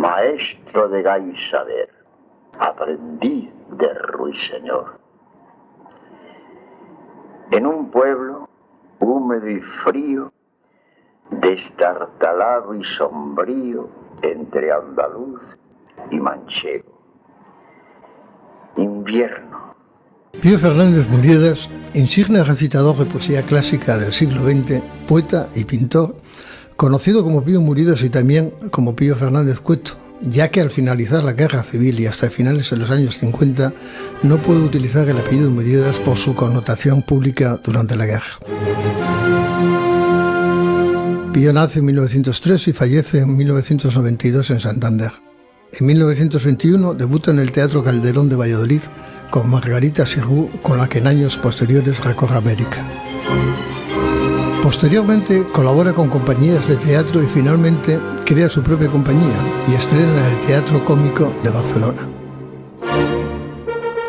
maestro de Gaisader, aprendiz de Ruiseñor. En un pueblo húmedo y frío, destartalado y sombrío, entre andaluz y manchego. Invierno. Pío Fernández Muriedas, insigne recitador de poesía clásica del siglo XX, poeta y pintor, conocido como Pío Muriedas y también como Pío Fernández Cueto, ya que al finalizar la Guerra Civil y hasta finales de los años 50 no puede utilizar el apellido Muriedas por su connotación pública durante la guerra. Pío nace en 1903 y fallece en 1992 en Santander. En 1921 debuta en el Teatro Calderón de Valladolid con Margarita Xirgu, con la que en años posteriores recorre América. Posteriormente colabora con compañías de teatro y finalmente crea su propia compañía y estrena en el Teatro Cómico de Barcelona.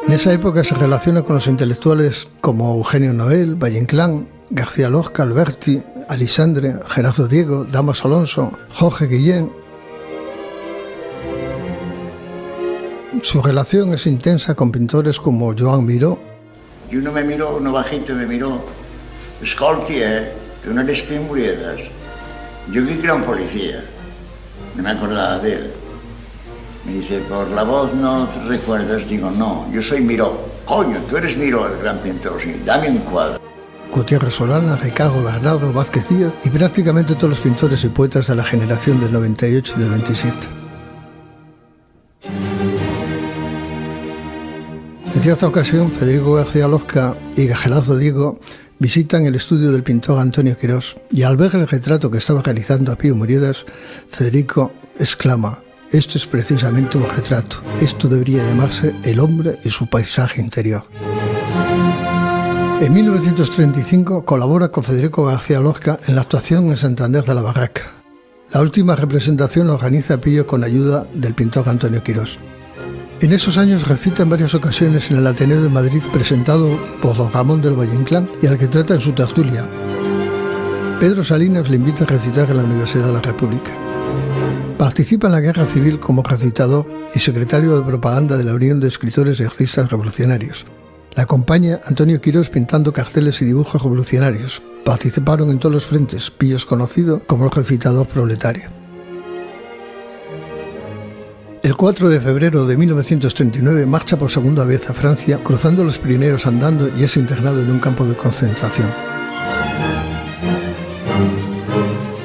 En esa época se relaciona con los intelectuales como Eugenio Noel, Valle Inclán, García Lorca, Alberti, Alisandre, Gerardo Diego, Damas Alonso, Jorge Guillén. Su relación es intensa con pintores como Joan Miró. Y uno me miró, uno bajito me miró. Escolti, tú no eres Pío Muriedas. Yo creí que era un policía. No me acordaba de él. Me dice, por la voz no te recuerdas. Digo, no, yo soy Miró. Coño, tú eres Miró, el gran pintor. Sí, dame un cuadro. Gutiérrez Solana, Ricardo Bernardo, Vázquez Díaz y prácticamente todos los pintores y poetas de la generación del 98 y del 27. En cierta ocasión, Federico García Lorca y Gerardo Diego visitan el estudio del pintor Antonio Quirós y al ver el retrato que estaba realizando a Pío Muriedas, Federico exclama: esto es precisamente un retrato, esto debería llamarse El hombre y su paisaje interior. En 1935 colabora con Federico García Lorca en la actuación en Santander de la Barraca. La última representación la organiza Pío con ayuda del pintor Antonio Quirós. En esos años recita en varias ocasiones en el Ateneo de Madrid, presentado por don Ramón del Valle Inclán y al que trata en su tertulia. Pedro Salinas le invita a recitar en la Universidad de la República. Participa en la Guerra Civil como recitador y secretario de propaganda de la Unión de Escritores y Artistas Revolucionarios. Le acompaña Antonio Quirós pintando carteles y dibujos revolucionarios. Participaron en todos los frentes. Pío es conocido como el recitador proletario. El 4 de febrero de 1939 marcha por segunda vez a Francia, cruzando los Pirineos andando y es internado en un campo de concentración.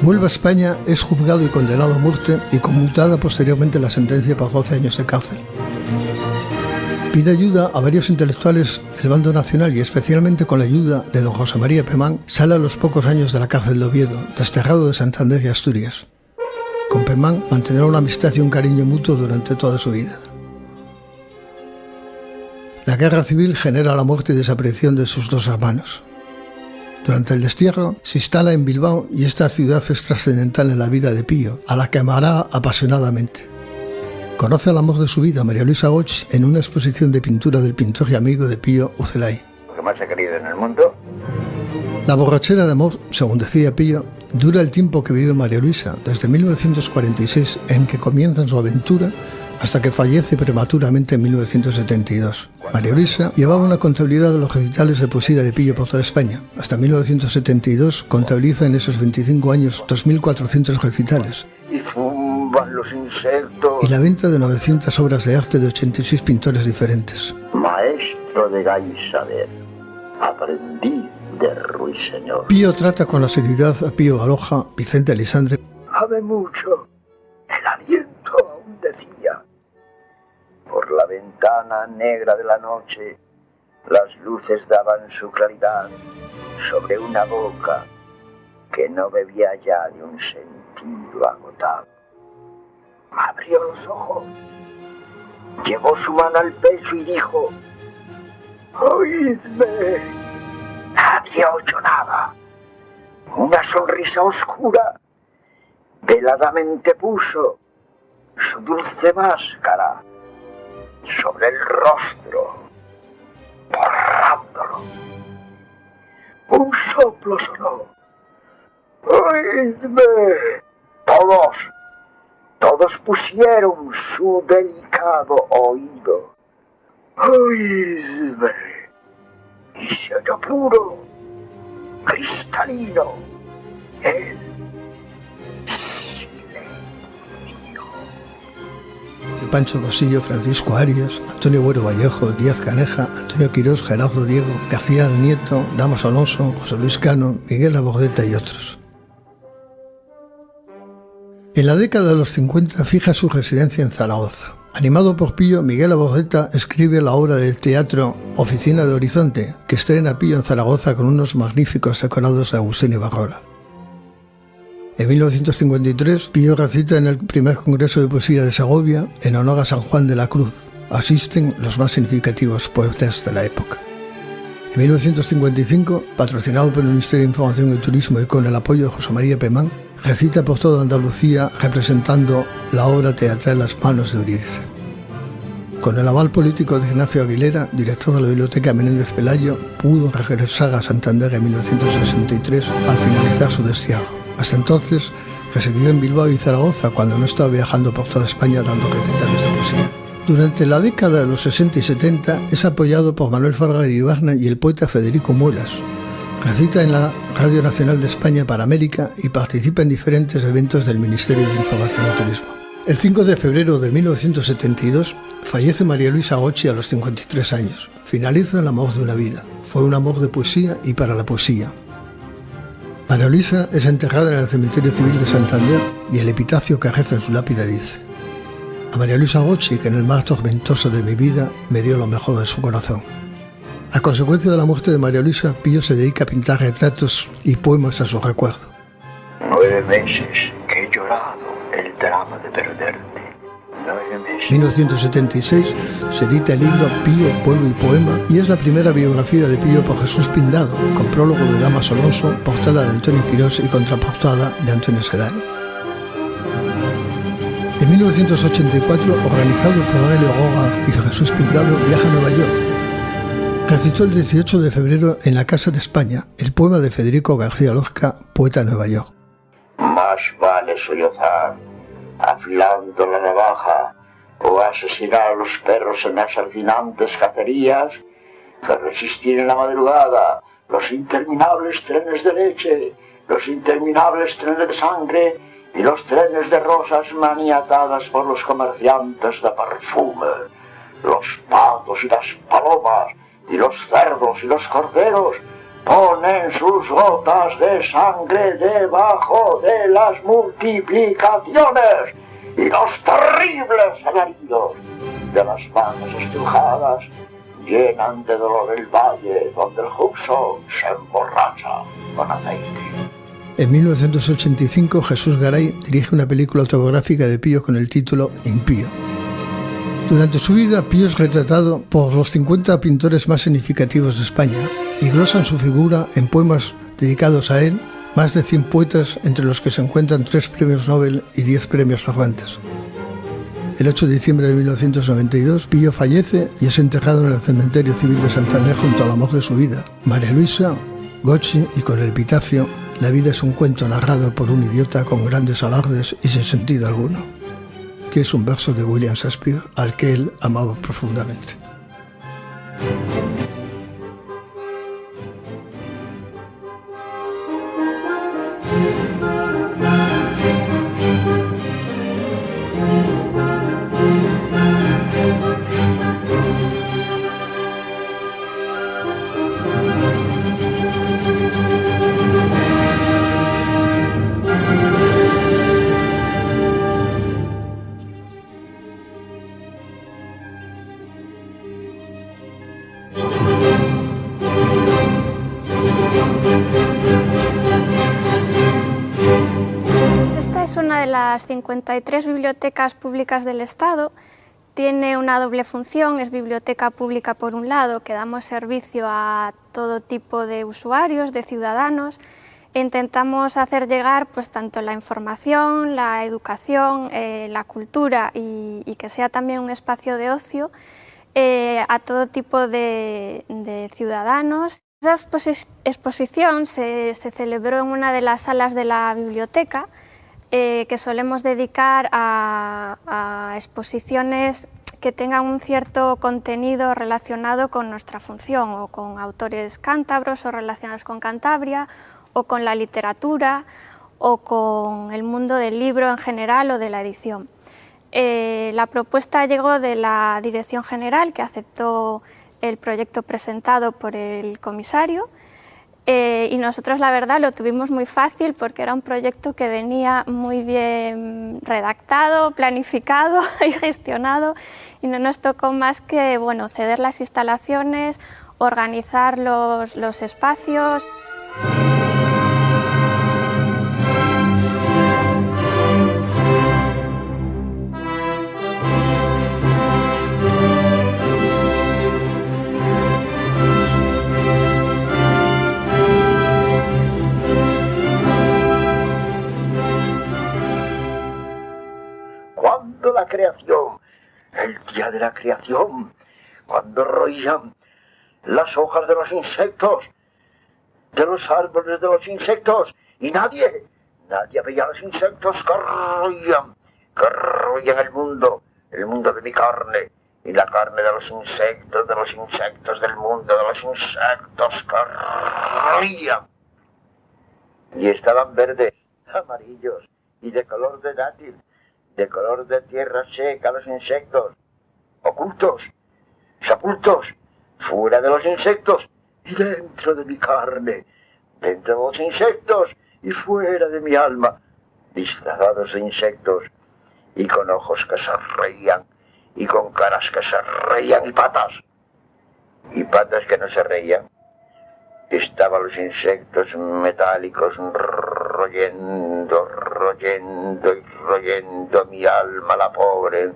Vuelve a España, es juzgado y condenado a muerte y conmutada posteriormente la sentencia por 12 años de cárcel. Pide ayuda a varios intelectuales del bando nacional y especialmente con la ayuda de don José María Pemán, sale a los pocos años de la cárcel de Oviedo, desterrado de Santander y Asturias. Con Pemán mantendrá una amistad y un cariño mutuo durante toda su vida. La guerra civil genera la muerte y desaparición de sus dos hermanos. Durante el destierro se instala en Bilbao y esta ciudad es trascendental en la vida de Pío, a la que amará apasionadamente. Conoce al amor de su vida, María Luisa Bosch, en una exposición de pintura del pintor y amigo de Pío, Ucelay. Lo que más he querido en el mundo. La borrachera de amor, según decía Pío, dura el tiempo que vive María Luisa, desde 1946, en que comienzan su aventura, hasta que fallece prematuramente en 1972. María Luisa llevaba una contabilidad de los recitales de poesía de Pío por toda España. Hasta 1972 contabiliza en esos 25 años 2.400 recitales. Y zumban los insectos. Y la venta de 900 obras de arte de 86 pintores diferentes. Maestro de Gaisader, aprendiz de Ruiseñor. Pío trata con la seriedad a Pío Baroja, Vicente Alisandre. Sabe mucho, el aliento aún decía. Por la ventana negra de la noche, las luces daban su claridad sobre una boca que no bebía ya de un sentido agotado. Abrió los ojos, llevó su mano al pecho y dijo: «Oídme». Nadie oyó nada. Una sonrisa oscura veladamente puso su dulce máscara sobre el rostro, borrándolo. Un soplo sonó. «¡Oídme! Todos todos pusieron su delicado oído. Oídme, y se oyó puro, cristalino, el silencio. Pancho Cosillo, Francisco Arias, Antonio Buero Vallejo, Díaz Caneja, Antonio Quirós, Gerardo Diego, García Nieto, Damaso Alonso, José Luis Cano, Miguel Labordeta y otros. En la década de los 50 fija su residencia en Zaragoza. Animado por Pillo, Miguel Labordeta escribe la obra de teatro Oficina de Horizonte, que estrena Pillo en Zaragoza con unos magníficos decorados de Agustín Ibarrola. En 1953, Pillo recita en el primer Congreso de Poesía de Segovia en honor a San Juan de la Cruz. Asisten los más significativos poetas de la época. En 1955, patrocinado por el Ministerio de Información y Turismo y con el apoyo de José María Pemán, recita por toda Andalucía representando la obra teatral Las manos de Eurídice. Con el aval político de Ignacio Aguilera, director de la Biblioteca Menéndez Pelayo, pudo regresar a Santander en 1963 al finalizar su destierro. Hasta entonces residió en Bilbao y Zaragoza cuando no estaba viajando por toda España dando recitales de poesía. Durante la década de los 60 y 70 es apoyado por Manuel Fargar Ibarna y el poeta Federico Muelas. Recita en la Radio Nacional de España para América y participa en diferentes eventos del Ministerio de Información y Turismo. El 5 de febrero de 1972 fallece María Luisa Gocci a los 53 años. Finaliza el amor de una vida. Fue un amor de poesía y para la poesía. María Luisa es enterrada en el Cementerio Civil de Santander y el epitafio que reza en su lápida dice: a María Luisa Gocci, que en el mar tormentoso de mi vida me dio lo mejor de su corazón. A consecuencia de la muerte de María Luisa, Pillo se dedica a pintar retratos y poemas a su recuerdo. 9 meses que he llorado el drama de perderte. 9 meses. En 1976 se edita el libro Pillo, Pueblo y Poema y es la primera biografía de Pillo por Jesús Pindado, con prólogo de Damaso Alonso, portada de Antonio Quirós y contraportada de Antonio Sedani. En 1984, organizado por Aurelio Goga y Jesús Pindado, viaja a Nueva York. Recitó el 18 de febrero en la Casa de España el poema de Federico García Lorca, poeta de Nueva York. Más vale sollozar, afilando la navaja, o asesinar a los perros en las alucinantes cacerías, que resistir en la madrugada los interminables trenes de leche, los interminables trenes de sangre y los trenes de rosas maniatadas por los comerciantes de perfume, los patos y las palomas, y los cerdos y los corderos ponen sus gotas de sangre debajo de las multiplicaciones y los terribles alaridos de las manos estrujadas llenan de dolor el valle donde el Hudson se emborracha con aceite. En 1985, Jesús Garay dirige una película autobiográfica de Pillo con el título Impío. Durante su vida, Pillo es retratado por los 50 pintores más significativos de España y glosan su figura en poemas dedicados a él, más de 100 poetas, entre los que se encuentran 3 premios Nobel y 10 premios Cervantes. El 8 de diciembre de 1992, Pillo fallece y es enterrado en el Cementerio Civil de Santander junto al amor de su vida, María Luisa Gocci, y con el epitafio: la vida es un cuento narrado por un idiota con grandes alardes y sin sentido alguno, que es un verso de William Shakespeare al que él amaba profundamente. Es una de las 53 bibliotecas públicas del Estado. Tiene una doble función, es biblioteca pública por un lado, que damos servicio a todo tipo de usuarios, de ciudadanos, e intentamos hacer llegar pues, tanto la información, la educación, la cultura y que sea también un espacio de ocio a todo tipo de ciudadanos. Esa exposición se celebró en una de las salas de la biblioteca. que solemos dedicar a exposiciones que tengan un cierto contenido relacionado con nuestra función, o con autores cántabros o relacionados con Cantabria, o con la literatura, o con el mundo del libro en general o de la edición. La propuesta llegó de la Dirección General, que aceptó el proyecto presentado por el comisario, y nosotros, la verdad, lo tuvimos muy fácil porque era un proyecto que venía muy bien redactado, planificado y gestionado, y no nos tocó más que, bueno, ceder las instalaciones, organizar los espacios. Cuando la creación, el día de la creación, cuando roían las hojas de los insectos, de los árboles de los insectos, y nadie veía a los insectos que roían el mundo de mi carne, y la carne de los insectos del mundo, de los insectos que roían. Y estaban verdes, amarillos y de color de dátil, de color de tierra seca, los insectos, ocultos, sepultos, fuera de los insectos y dentro de mi carne, dentro de los insectos y fuera de mi alma, disfrazados de insectos y con ojos que se reían y con caras que se reían y patas que no se reían. Estaban los insectos metálicos royendo mi alma, la pobre,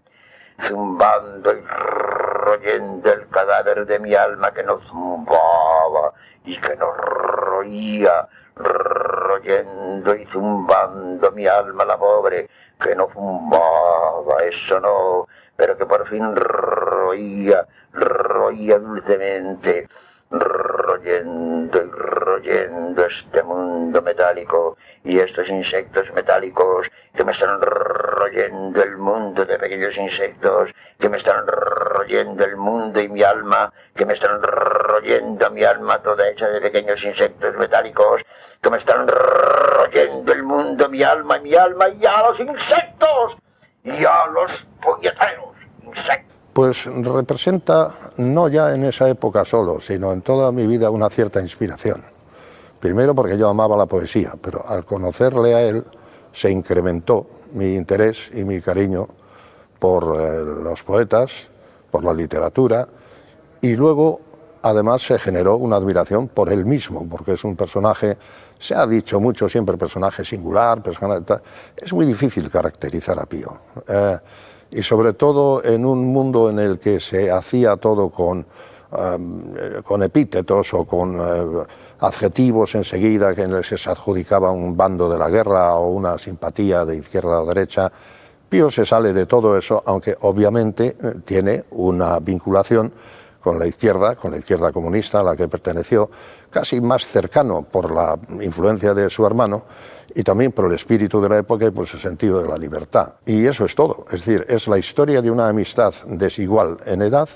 zumbando y royendo el cadáver de mi alma que no zumbaba y que no roía, royendo y zumbando mi alma, la pobre, que no zumbaba, eso no, pero que por fin roía dulcemente, royendo y royendo este mundo metálico y estos insectos metálicos que me están royendo el mundo de pequeños insectos, que me están royendo el mundo y mi alma, que me están royendo mi alma toda hecha de pequeños insectos metálicos, que me están royendo el mundo, mi alma y a los insectos y a los puñeteros insectos. Pues representa, no ya en esa época solo, sino en toda mi vida, una cierta inspiración. Primero porque yo amaba la poesía, pero al conocerle a él se incrementó mi interés y mi cariño por los poetas, por la literatura, y luego además se generó una admiración por él mismo, porque es un personaje, se ha dicho mucho siempre, personaje singular, es muy difícil caracterizar a Pío. Y sobre todo en un mundo en el que se hacía todo con epítetos o con adjetivos enseguida que se adjudicaba un bando de la guerra o una simpatía de izquierda o derecha. Pío se sale de todo eso, aunque obviamente tiene una vinculación con la izquierda comunista a la que perteneció, casi más cercano por la influencia de su hermano y también por el espíritu de la época y por su sentido de la libertad. Y eso es todo, es decir, es la historia de una amistad desigual en edad,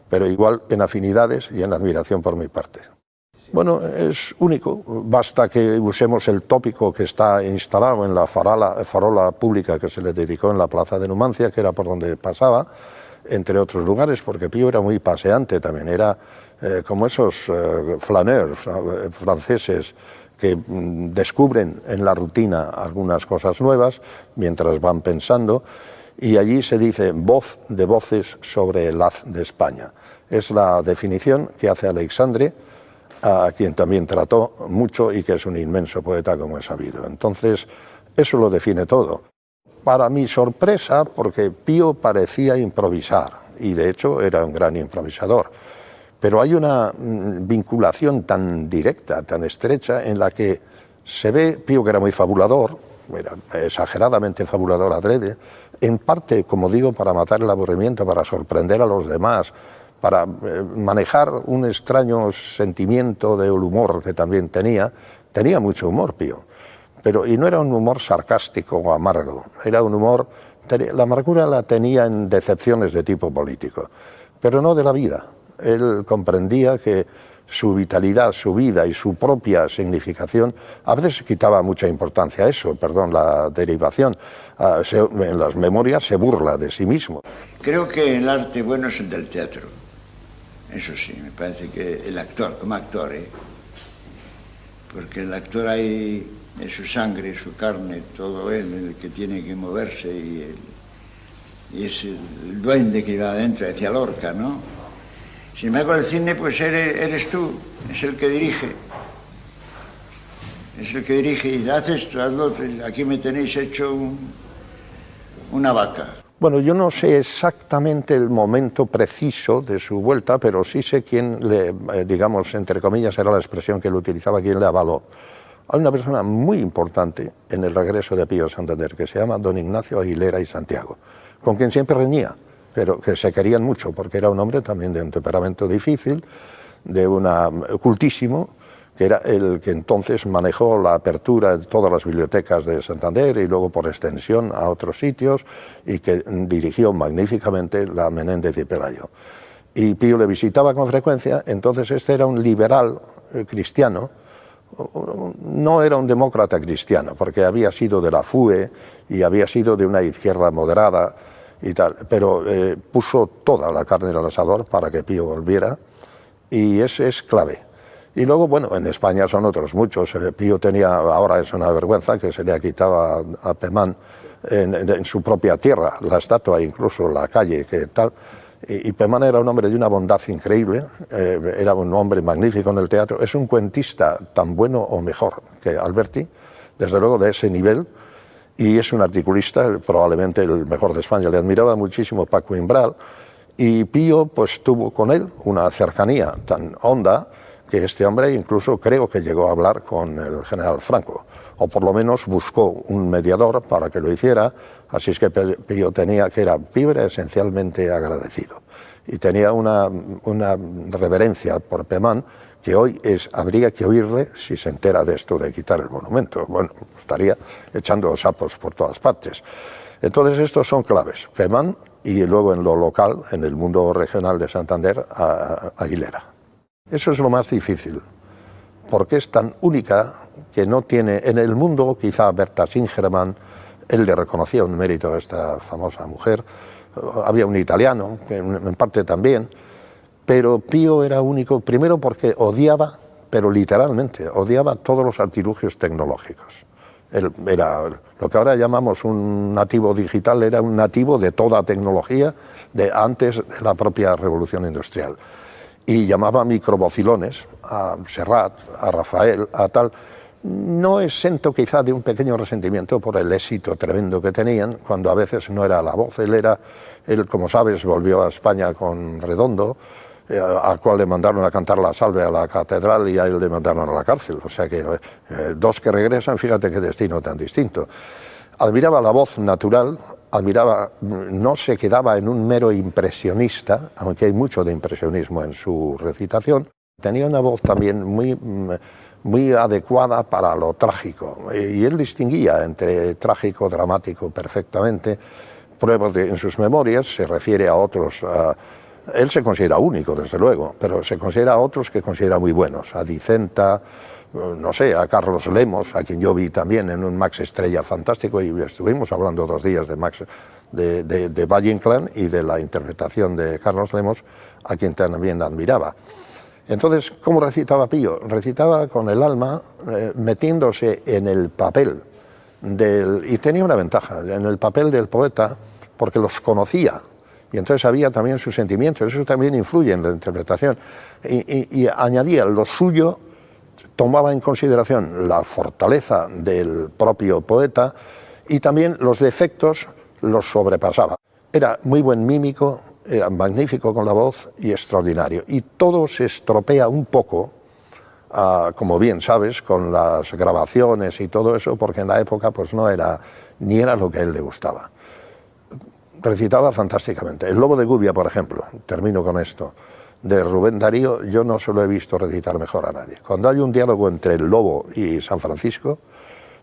pero igual en afinidades y en admiración por mi parte. Bueno, es único, basta que usemos el tópico que está instalado en la farola pública que se le dedicó en la plaza de Numancia, que era por donde pasaba, entre otros lugares, porque Pío era muy paseante también, era como esos flaneurs franceses que descubren en la rutina algunas cosas nuevas mientras van pensando, y allí se dice voz de voces sobre el haz de España. Es la definición que hace Aleixandre, a quien también trató mucho y que es un inmenso poeta, como he sabido. Entonces, eso lo define todo. Para mi sorpresa, porque Pío parecía improvisar, y de hecho era un gran improvisador, pero hay una vinculación tan directa, tan estrecha, en la que se ve Pío, que era muy fabulador, era exageradamente fabulador adrede, en parte, como digo, para matar el aburrimiento, para sorprender a los demás, para manejar un extraño sentimiento del humor que también tenía mucho humor Pío, y no era un humor sarcástico o amargo, era un humor, la amargura la tenía en decepciones de tipo político, pero no de la vida. Él comprendía que su vitalidad, su vida y su propia significación, a veces quitaba mucha importancia a eso, perdón, la derivación. En las memorias se burla de sí mismo. Creo que el arte bueno es el del teatro. Eso sí, me parece que el actor, como actor, porque el actor hay en su sangre, su carne, todo él, el que tiene que moverse y es el duende que iba adentro, decía Lorca, ¿no? Sin embargo, el cine, pues eres tú, es el que dirige. Es el que dirige y haz esto, haz lo otro. Aquí me tenéis hecho una vaca. Bueno, yo no sé exactamente el momento preciso de su vuelta, pero sí sé quién digamos, entre comillas, era la expresión que él utilizaba, quién le avaló. Hay una persona muy importante en el regreso de Pío Santander, que se llama don Ignacio Aguilera y Santiago, con quien siempre reñía, pero que se querían mucho, porque era un hombre también de un temperamento difícil, cultísimo, que era el que entonces manejó la apertura de todas las bibliotecas de Santander y luego por extensión a otros sitios, y que dirigió magníficamente la Menéndez y Pelayo. Y Pío le visitaba con frecuencia, entonces este era un liberal cristiano, no era un demócrata cristiano, porque había sido de la FUE y había sido de una izquierda moderada, y tal, pero puso toda la carne en el asador para que Pío volviera, y ese es clave. Y luego, bueno, en España son otros muchos. Pío tenía, ahora es una vergüenza, que se le ha quitado a Pemán en su propia tierra, la estatua, incluso la calle, que tal. Y Pemán era un hombre de una bondad increíble, era un hombre magnífico en el teatro, es un cuentista tan bueno o mejor que Alberti, desde luego de ese nivel, y es un articulista, probablemente el mejor de España. Le admiraba muchísimo Paco Imbral, y Pío pues tuvo con él una cercanía tan honda que este hombre incluso creo que llegó a hablar con el general Franco, o por lo menos buscó un mediador para que lo hiciera. Así es que Pío era esencialmente agradecido, y tenía una reverencia por Pemán que hoy habría que oírle si se entera de esto de quitar el monumento. Bueno, estaría echando sapos por todas partes. Entonces estos son claves, Pemán, y luego en lo local, en el mundo regional de Santander, Aguilera. Eso es lo más difícil, porque es tan única que no tiene en el mundo, quizá Berta Singerman, él le reconocía un mérito a esta famosa mujer, había un italiano, que en parte también, pero Pío era único, primero porque odiaba, pero literalmente, odiaba todos los artilugios tecnológicos. Él era lo que ahora llamamos un nativo digital, era un nativo de toda tecnología de antes de la propia revolución industrial. Y llamaba microbocilones a Serrat, a Rafael, a tal, no exento quizá de un pequeño resentimiento por el éxito tremendo que tenían, cuando a veces no era la voz. Él, como sabes, volvió a España con Redondo, al cual le mandaron a cantar la salve a la catedral y a él le mandaron a la cárcel. O sea que dos que regresan, fíjate qué destino tan distinto. Admiraba la voz natural, no se quedaba en un mero impresionista, aunque hay mucho de impresionismo en su recitación. Tenía una voz también muy adecuada para lo trágico, y él distinguía entre trágico, dramático perfectamente. En sus memorias se refiere a otros. Él se considera único, desde luego, pero se considera a otros que considera muy buenos, a Dicenta, no sé, a Carlos Lemos, a quien yo vi también en un Max Estrella fantástico, y estuvimos hablando 2 días de Max, de Valle Inclán y de la interpretación de Carlos Lemos, a quien también admiraba. Entonces, ¿cómo recitaba Pío? Recitaba con el alma, metiéndose en el papel y tenía una ventaja, en el papel del poeta, porque los conocía. Y entonces sabía también sus sentimientos, eso también influye en la interpretación. Y añadía lo suyo, tomaba en consideración la fortaleza del propio poeta y también los defectos los sobrepasaba. Era muy buen mímico, era magnífico con la voz y extraordinario. Y todo se estropea un poco, como bien sabes, con las grabaciones y todo eso, porque en la época pues ni era lo que a él le gustaba. Recitaba fantásticamente. El Lobo de Gubia, por ejemplo, termino con esto, de Rubén Darío, yo no se lo he visto recitar mejor a nadie. Cuando hay un diálogo entre el lobo y San Francisco,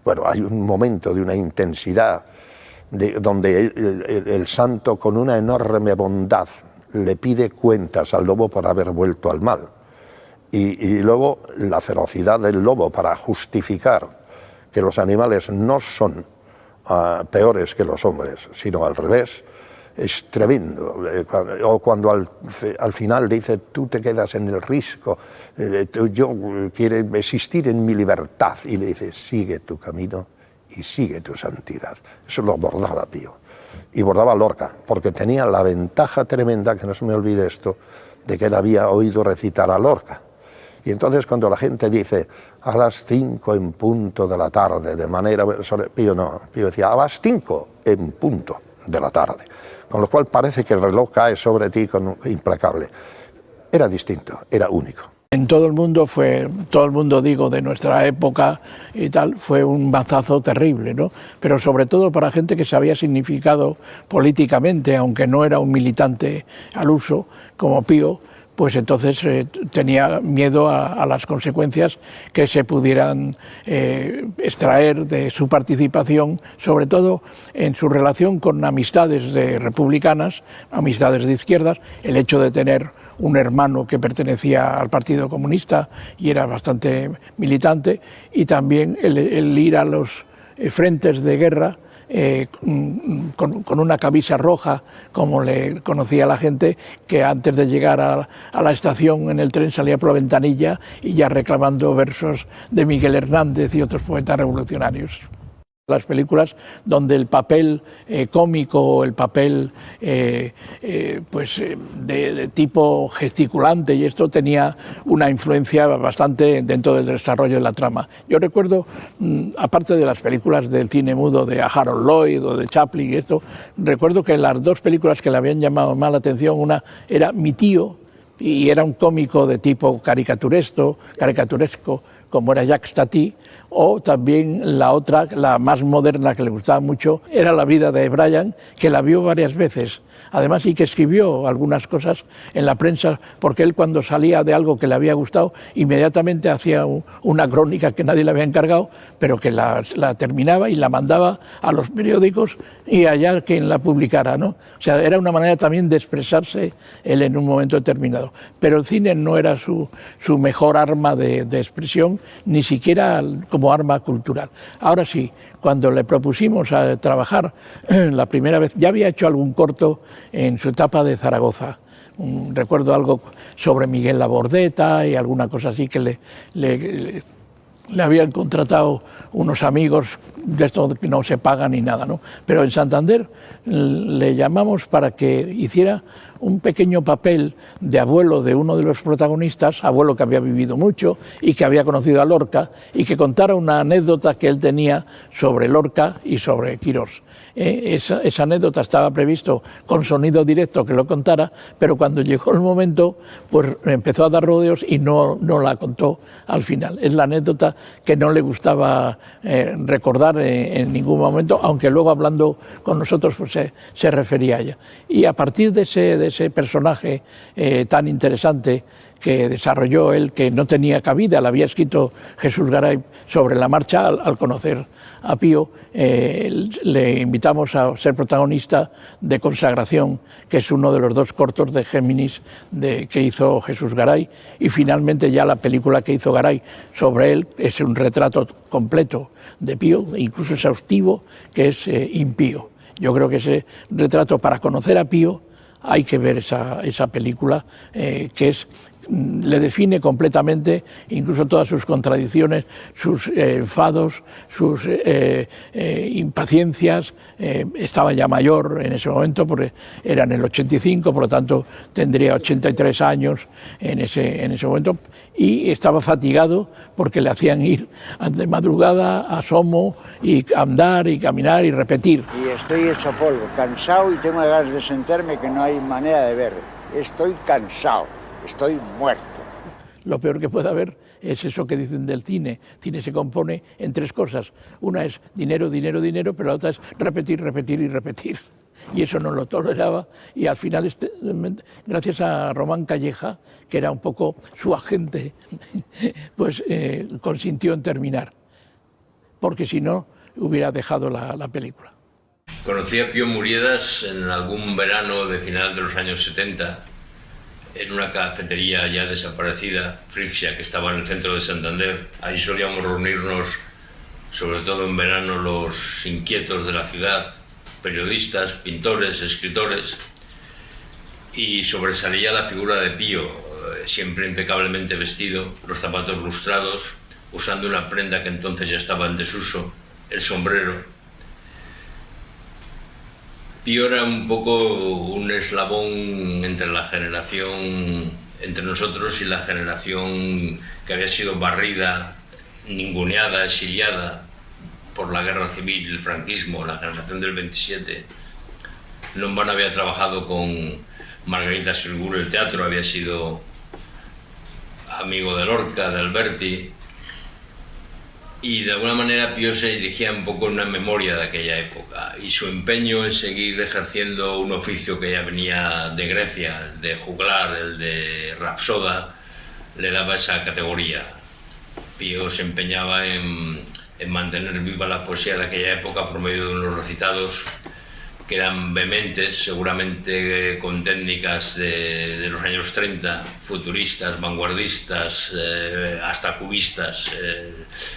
Bueno, hay un momento de una intensidad donde el santo, con una enorme bondad, le pide cuentas al lobo por haber vuelto al mal. Y luego la ferocidad del lobo para justificar que los animales no son peores que los hombres, sino al revés, es tremendo. O cuando al final dice, tú te quedas en el risco, yo quiero existir en mi libertad, y le dice, sigue tu camino y sigue tu santidad. Eso lo bordaba Pío. Y bordaba Lorca, porque tenía la ventaja tremenda, que no se me olvide esto, de que él había oído recitar a Lorca. Y entonces cuando la gente dice, a las 5 en punto de la tarde, de manera... Pío no, Pío decía, a las 5 en punto de la tarde. Con lo cual parece que el reloj cae sobre ti implacable. Era distinto, era único. En todo el mundo digo, de nuestra época y tal, fue un mazazo terrible, ¿no? Pero sobre todo para gente que se había significado políticamente, aunque no era un militante al uso, como Pío, pues entonces tenía miedo a las consecuencias que se pudieran extraer de su participación, sobre todo en su relación con amistades republicanas, amistades de izquierdas, el hecho de tener un hermano que pertenecía al Partido Comunista y era bastante militante, y también el ir a los frentes de guerra con una camisa roja, como le conocía la gente, que antes de llegar a la estación en el tren salía por la ventanilla y ya reclamando versos de Miguel Hernández y otros poetas revolucionarios. Las películas donde el papel cómico, el papel de tipo gesticulante y esto tenía una influencia bastante dentro del desarrollo de la trama. Yo recuerdo, aparte de las películas del cine mudo de Harold Lloyd o de Chaplin y esto, recuerdo que las dos películas que le habían llamado más la atención, una era Mi tío, y era un cómico de tipo caricaturesco, como era Jacques Tati, o también la otra, la más moderna que le gustaba mucho, era La vida de Brian, que la vio varias veces. Además, y que escribió algunas cosas en la prensa, porque él cuando salía de algo que le había gustado, inmediatamente hacía una crónica que nadie le había encargado, pero que la terminaba y la mandaba a los periódicos y allá quien la publicara, ¿no? O sea, era una manera también de expresarse él en un momento determinado. Pero el cine no era su mejor arma de expresión, ni siquiera como arma cultural. Ahora sí, cuando le propusimos a trabajar la primera vez, ya había hecho algún corto en su etapa de Zaragoza. Recuerdo algo sobre Miguel Labordeta y alguna cosa así que le habían contratado unos amigos de esto que no se paga ni nada, ¿no? Pero en Santander le llamamos para que hiciera un pequeño papel de abuelo de uno de los protagonistas, abuelo que había vivido mucho y que había conocido a Lorca, y que contara una anécdota que él tenía sobre Lorca y sobre Quirós. Esa anécdota estaba previsto con sonido directo que lo contara, pero cuando llegó el momento pues empezó a dar rodeos y no la contó al final. Es la anécdota que no le gustaba recordar en ningún momento, aunque luego hablando con nosotros pues se refería a ella. Y a partir de ese personaje tan interesante que desarrolló él, que no tenía cabida, la había escrito Jesús Garay sobre la marcha al conocer a Pío, le invitamos a ser protagonista de Consagración, que es uno de los dos cortos de Géminis que hizo Jesús Garay, y finalmente ya la película que hizo Garay sobre él es un retrato completo de Pío, incluso exhaustivo, que es Impío. Yo creo que ese retrato, para conocer a Pío, hay que ver esa película, que le define completamente, incluso todas sus contradicciones, sus enfados, sus impaciencias. Estaba ya mayor en ese momento, porque era en el 85, por lo tanto tendría 83 años en ese momento, y estaba fatigado porque le hacían ir de madrugada a Somo y andar y caminar y repetir. Y estoy hecho polvo, cansado, y tengo ganas de sentarme que no hay manera de ver. Estoy cansado. Estoy muerto. Lo peor que puede haber es eso que dicen del cine. El cine se compone en tres cosas. Una es dinero, dinero, dinero, pero la otra es repetir, repetir y repetir. Y eso no lo toleraba, y al final, gracias a Román Calleja, que era un poco su agente, pues consintió en terminar. porque si no hubiera dejado la película. Conocí a Pío Muriedas en algún verano de final de los años 70 en una cafetería ya desaparecida, Frixia, que estaba en el centro de Santander. Ahí solíamos reunirnos, sobre todo en verano, los inquietos de la ciudad, periodistas, pintores, escritores, y sobresalía la figura de Pío, siempre impecablemente vestido, los zapatos lustrados, usando una prenda que entonces ya estaba en desuso, el sombrero. Pío era un poco un eslabón entre la generación, entre nosotros y la generación que había sido barrida, ninguneada, exiliada por la guerra civil, el franquismo, la generación del 27. No en vano había trabajado con Margarita Xirgu en el teatro, había sido amigo de Lorca, de Alberti, y de alguna manera Pío se dirigía un poco en una memoria de aquella época, y su empeño en seguir ejerciendo un oficio que ya venía de Grecia, el de juglar, el de rapsoda, le daba esa categoría. Pío se empeñaba en mantener viva la poesía de aquella época por medio de unos recitados que eran vehementes, seguramente con técnicas de los años 30, futuristas, vanguardistas, hasta cubistas.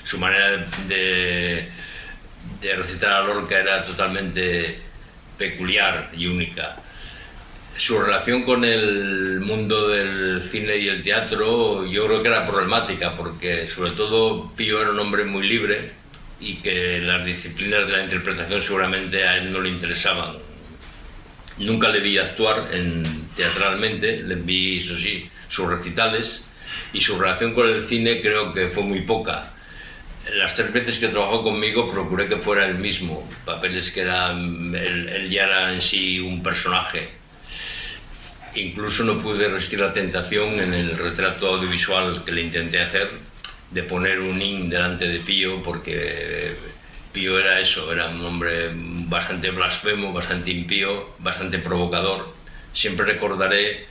Su manera de recitar a Lorca era totalmente peculiar y única. Su relación con el mundo del cine y el teatro yo creo que era problemática, porque sobre todo Pío era un hombre muy libre y que las disciplinas de la interpretación seguramente a él no le interesaban. Nunca le vi actuar teatralmente, le vi, eso sí, sus recitales, y su relación con el cine creo que fue muy poca. Las 3 veces que trabajó conmigo procuré que fuera el mismo, papeles que él ya era en sí un personaje. Incluso no pude resistir la tentación en el retrato audiovisual que le intenté hacer, de poner un in delante de Pío, porque Pío era eso, era un hombre bastante blasfemo, bastante impío, bastante provocador. Siempre recordaré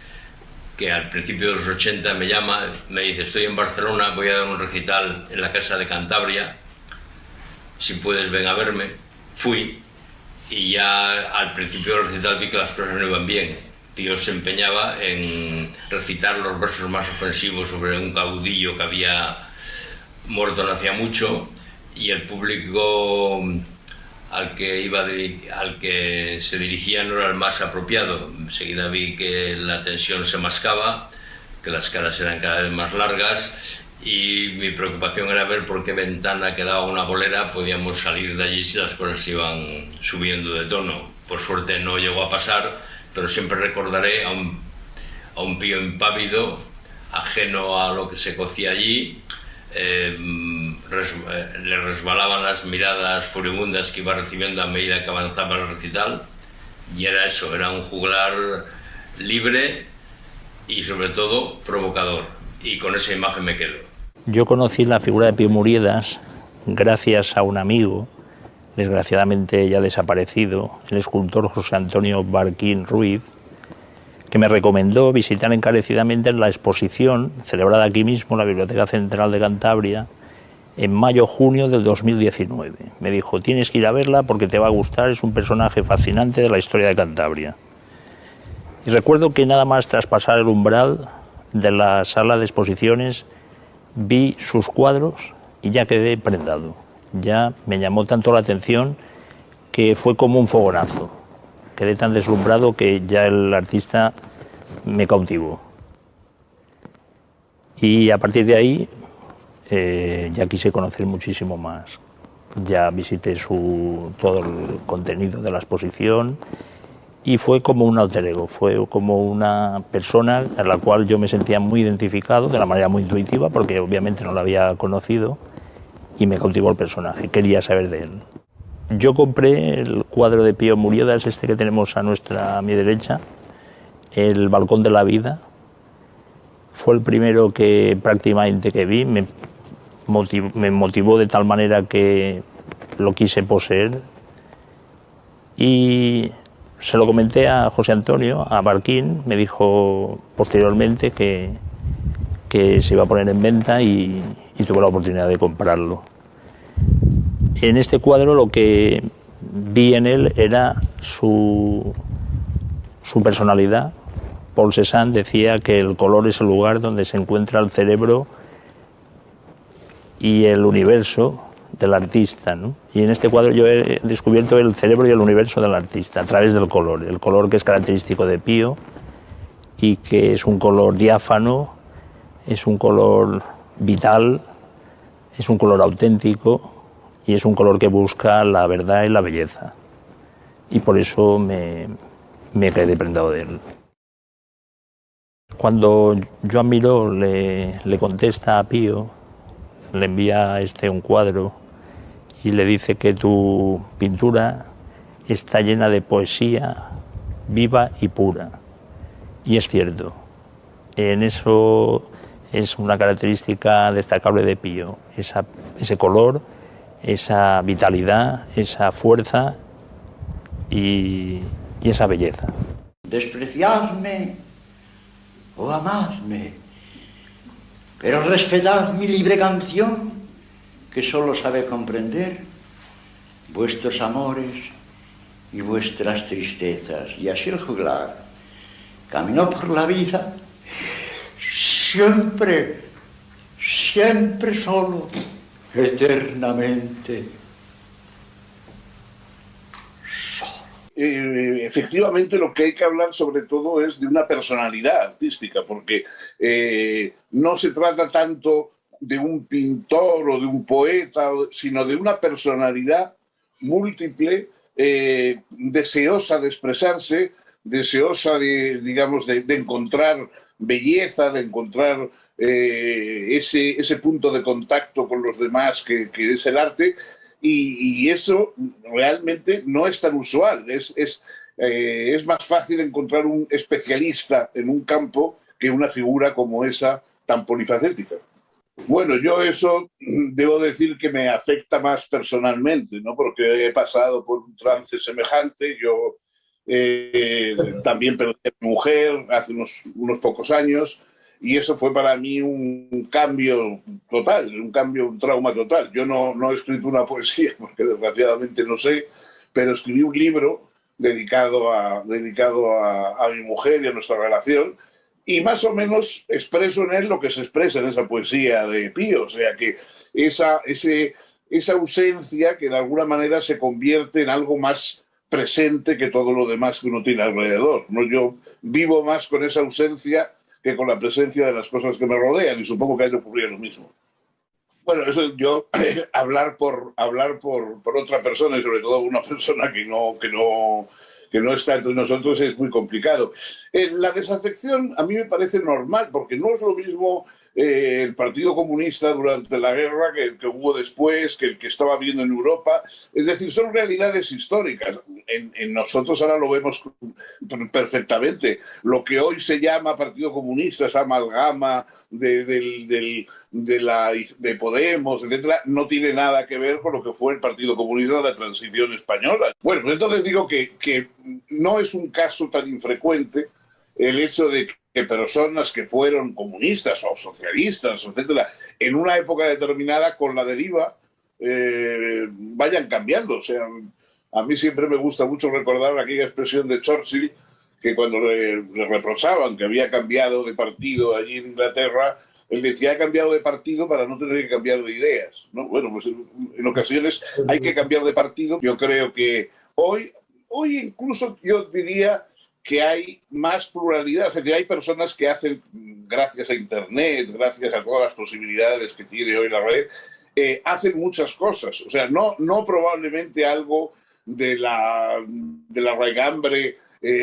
que al principio de los 80 me llama, me dice: estoy en Barcelona, voy a dar un recital en la Casa de Cantabria, si puedes ven a verme. Fui, y ya al principio del recital vi que las cosas no iban bien. Pío se empeñaba en recitar los versos más ofensivos sobre un caudillo que había muerto no hacía mucho, y el público al que se dirigía no era el más apropiado. Enseguida vi que la tensión se mascaba, que las caras eran cada vez más largas, y mi preocupación era ver por qué ventana que daba una bolera podíamos salir de allí si las cosas iban subiendo de tono. Por suerte no llegó a pasar, pero siempre recordaré a un Pío impávido, ajeno a lo que se cocía allí. Le resbalaban las miradas furibundas que iba recibiendo a medida que avanzaba el recital, y era eso, era un juglar libre y sobre todo provocador, y con esa imagen me quedo. Yo conocí la figura de Pío Muriedas gracias a un amigo, desgraciadamente ya desaparecido, el escultor José Antonio Barquín Ruiz, que me recomendó visitar encarecidamente la exposición celebrada aquí mismo en la Biblioteca Central de Cantabria en mayo-junio del 2019. Me dijo: tienes que ir a verla porque te va a gustar, es un personaje fascinante de la historia de Cantabria. Y recuerdo que nada más traspasar el umbral de la sala de exposiciones vi sus cuadros y ya quedé prendado. Ya me llamó tanto la atención que fue como un fogonazo. Quedé tan deslumbrado que ya el artista me cautivó. Y a partir de ahí ya quise conocer muchísimo más. Ya visité todo el contenido de la exposición y fue como un alter ego, fue como una persona a la cual yo me sentía muy identificado, de la manera muy intuitiva, porque obviamente no la había conocido, y me cautivó el personaje, quería saber de él. Yo compré el cuadro de Pío Muriedas, este que tenemos a mi derecha, El balcón de la vida. Fue el primero que prácticamente que vi, me motivó de tal manera que lo quise poseer, y se lo comenté a José Antonio, a Barquín. Me dijo posteriormente que se iba a poner en venta, y tuve la oportunidad de comprarlo. En este cuadro lo que vi en él era su personalidad. Paul Cézanne decía que el color es el lugar donde se encuentra el cerebro y el universo del artista, ¿no? Y en este cuadro yo he descubierto el cerebro y el universo del artista a través del color. El color que es característico de Pío y que es un color diáfano, es un color vital, es un color auténtico y es un color que busca la verdad y la belleza. Y por eso me quedé prendado de él. Cuando Joan Miró le contesta a Pío, le envía un cuadro y le dice que tu pintura está llena de poesía viva y pura. Y es cierto, en eso es una característica destacable de Pío, ese color, esa vitalidad, esa fuerza y esa belleza. Despreciadme o amadme, pero respetad mi libre canción, que solo sabe comprender vuestros amores y vuestras tristezas. Y así el juglar caminó por la vida siempre, siempre solo, eternamente solo. Efectivamente, lo que hay que hablar sobre todo es de una personalidad artística, porque no se trata tanto de un pintor o de un poeta, sino de una personalidad múltiple, deseosa de expresarse, deseosa de encontrar belleza, de encontrar ese punto de contacto con los demás que es el arte, y eso realmente no es tan usual. Es más fácil encontrar un especialista en un campo que una figura como esa tan polifacética. Bueno, yo eso debo decir que me afecta más personalmente, ¿no? Porque he pasado por un trance semejante. Yo también perdí a mi mujer hace unos pocos años, y eso fue para mí un cambio total, un trauma total. Yo no he escrito una poesía, porque desgraciadamente no sé, pero escribí un libro dedicado a mi mujer y a nuestra relación, y más o menos expreso en él lo que se expresa en esa poesía de Pío. O sea que esa ausencia que de alguna manera se convierte en algo más presente que todo lo demás que uno tiene alrededor, ¿no? Yo vivo más con esa ausencia que con la presencia de las cosas que me rodean, y supongo que a él le ocurría lo mismo. Bueno, eso yo, hablar por otra persona, y sobre todo una persona que no está entre nosotros, es muy complicado. La desafección a mí me parece normal, porque no es lo mismo el Partido Comunista durante la guerra que el que hubo después, que el que estaba viendo en Europa. Es decir, son realidades históricas. En nosotros ahora lo vemos perfectamente. Lo que hoy se llama Partido Comunista, esa amalgama de Podemos, etcétera, no tiene nada que ver con lo que fue el Partido Comunista de la transición española. Bueno, pues entonces digo que no es un caso tan infrecuente el hecho de que personas que fueron comunistas o socialistas, etcétera, en una época determinada, con la deriva, vayan cambiando. O sea, a mí siempre me gusta mucho recordar aquella expresión de Churchill, que cuando le reprochaban que había cambiado de partido allí en Inglaterra, él decía: he cambiado de partido para no tener que cambiar de ideas, ¿no? Bueno, pues en ocasiones hay que cambiar de partido. Yo creo que hoy incluso yo diría que hay más pluralidad. Es decir, hay personas que hacen, gracias a Internet, gracias a todas las posibilidades que tiene hoy la red, hacen muchas cosas. O sea, no probablemente algo de la raigambre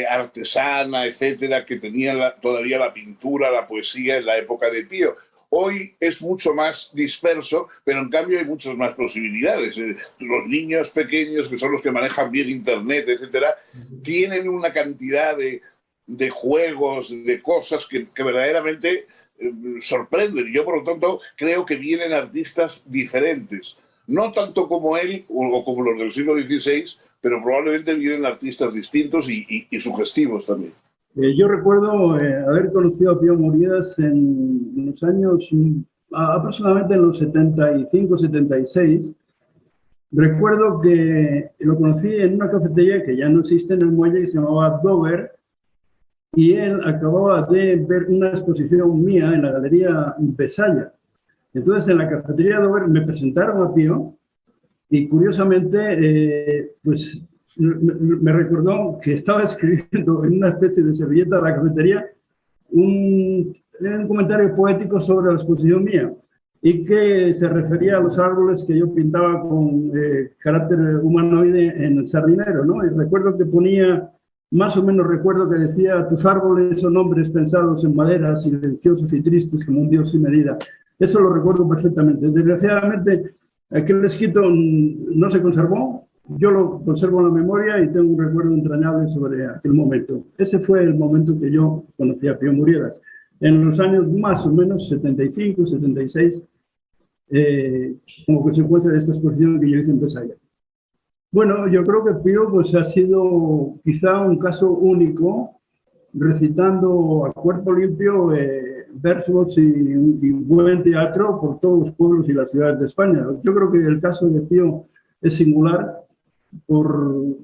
artesana, etcétera, que tenía todavía la pintura, la poesía en la época de Pío. Hoy es mucho más disperso, pero en cambio hay muchas más posibilidades. Los niños pequeños, que son los que manejan bien Internet, etcétera, tienen una cantidad de juegos, de cosas que verdaderamente sorprenden. Yo, por lo tanto, creo que vienen artistas diferentes. No tanto como él o como los del siglo XVI, pero probablemente vienen artistas distintos y sugestivos también. Yo recuerdo haber conocido a Pío Morías en los años, aproximadamente en los 75, 76, recuerdo que lo conocí en una cafetería que ya no existe en el muelle, que se llamaba Dover, y él acababa de ver una exposición mía en la Galería Besaya. Entonces, en la cafetería Dover me presentaron a Pío y, curiosamente, pues me recordó que estaba escribiendo en una especie de servilleta de la cafetería un comentario poético sobre la exposición mía y que se refería a los árboles que yo pintaba con carácter humanoide en el Sardinero, ¿no? Y recuerdo que ponía, más o menos recuerdo que decía: tus árboles son hombres pensados en madera, silenciosos y tristes como un dios sin medida. Eso lo recuerdo perfectamente. Desgraciadamente, aquel escrito no se conservó. Yo lo conservo en la memoria y tengo un recuerdo entrañable sobre aquel momento. Ese fue el momento que yo conocí a Pío Muriedas, en los años más o menos 75, 76, como consecuencia de esta exposición que yo hice en Besaya. Bueno, yo creo que Pío pues, ha sido quizá un caso único, recitando a cuerpo limpio versos y buen teatro por todos los pueblos y las ciudades de España. Yo creo que el caso de Pío es singular por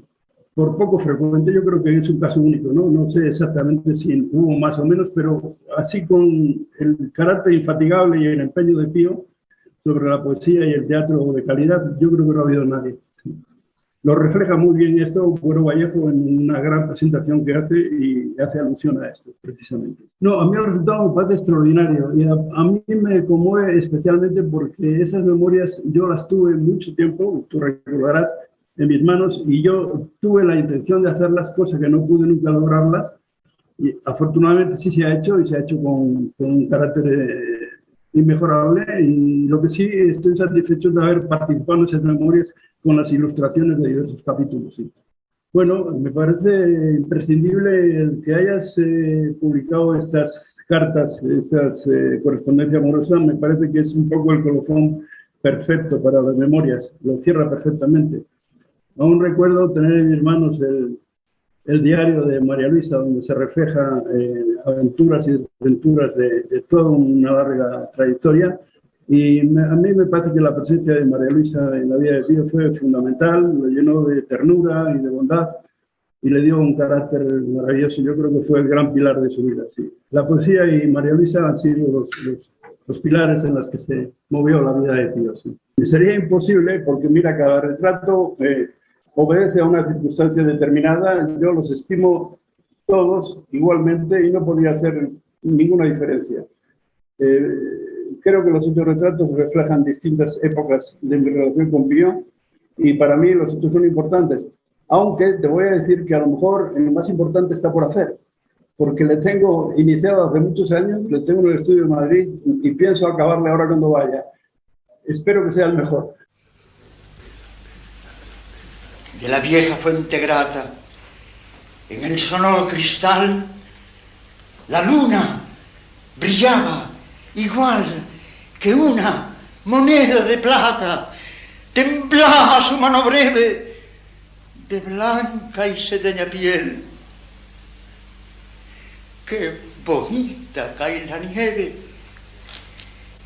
poco frecuente. Yo creo que es un caso único, ¿no? No sé exactamente si hubo más o menos, pero así con el carácter infatigable y el empeño de Pío sobre la poesía y el teatro de calidad, yo creo que no ha habido nadie. Lo refleja muy bien esto Buero Vallejo en una gran presentación que hace y hace alusión a esto, precisamente. No, a mí el resultado me parece extraordinario y a mí me conmueve especialmente porque esas memorias yo las tuve mucho tiempo, tú recordarás, en mis manos, y yo tuve la intención de hacer las cosas que no pude nunca lograrlas, y afortunadamente sí se ha hecho, y se ha hecho con un carácter inmejorable, y lo que sí estoy satisfecho de haber participado en esas memorias con las ilustraciones de diversos capítulos. Sí. Bueno, me parece imprescindible el que hayas publicado estas cartas, estas correspondencia amorosa. Me parece que es un poco el colofón perfecto para las memorias, lo cierra perfectamente. Aún recuerdo tener en mis manos el diario de María Luisa, donde se refleja aventuras y desventuras de toda una larga trayectoria. Y a mí me parece que la presencia de María Luisa en la vida de Pío fue fundamental, lo llenó de ternura y de bondad y le dio un carácter maravilloso. Yo creo que fue el gran pilar de su vida. Sí. La poesía y María Luisa han sido los pilares en los que se movió la vida de Pío. Sí. Y sería imposible, porque mira, cada retrato obedece a una circunstancia determinada. Yo los estimo todos igualmente y no podría hacer ninguna diferencia. Creo que los 8 retratos reflejan distintas épocas de mi relación con Pío y para mí los 8 son importantes. Aunque te voy a decir que a lo mejor el más importante está por hacer, porque le tengo iniciado hace muchos años, le tengo en el estudio de Madrid y pienso acabarle ahora cuando vaya. Espero que sea el mejor. De la vieja Fuentegrata, en el sonoro cristal, la luna brillaba igual que una moneda de plata, temblaba su mano breve de blanca y sedeña piel. Qué bonita cae la nieve,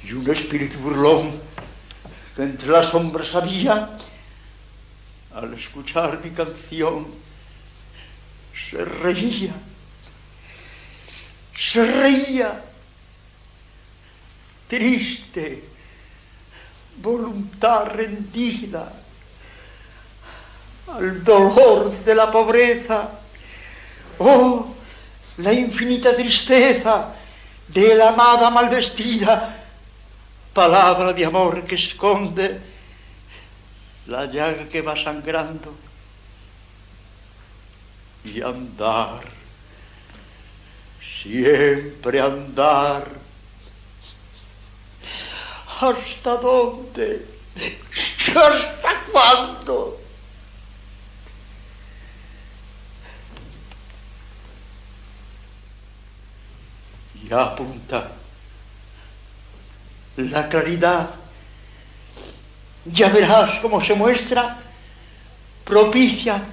y un espíritu burlón que entre las sombras había, al escuchar mi canción, se reía, triste, voluntad rendida al dolor de la pobreza. Oh, la infinita tristeza de la amada mal vestida, palabra de amor que esconde la llaga que va sangrando. Y andar, siempre andar. ¿Hasta dónde? ¿Hasta cuándo? Ya apunta la claridad. Ya verás cómo se muestra propicia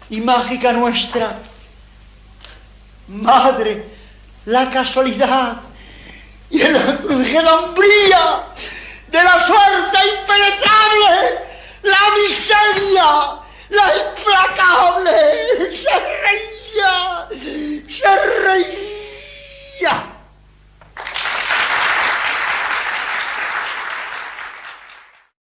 y mágica nuestra. Madre, la casualidad y la crujera umbría de la suerte impenetrable la miseria, la implacable, se reía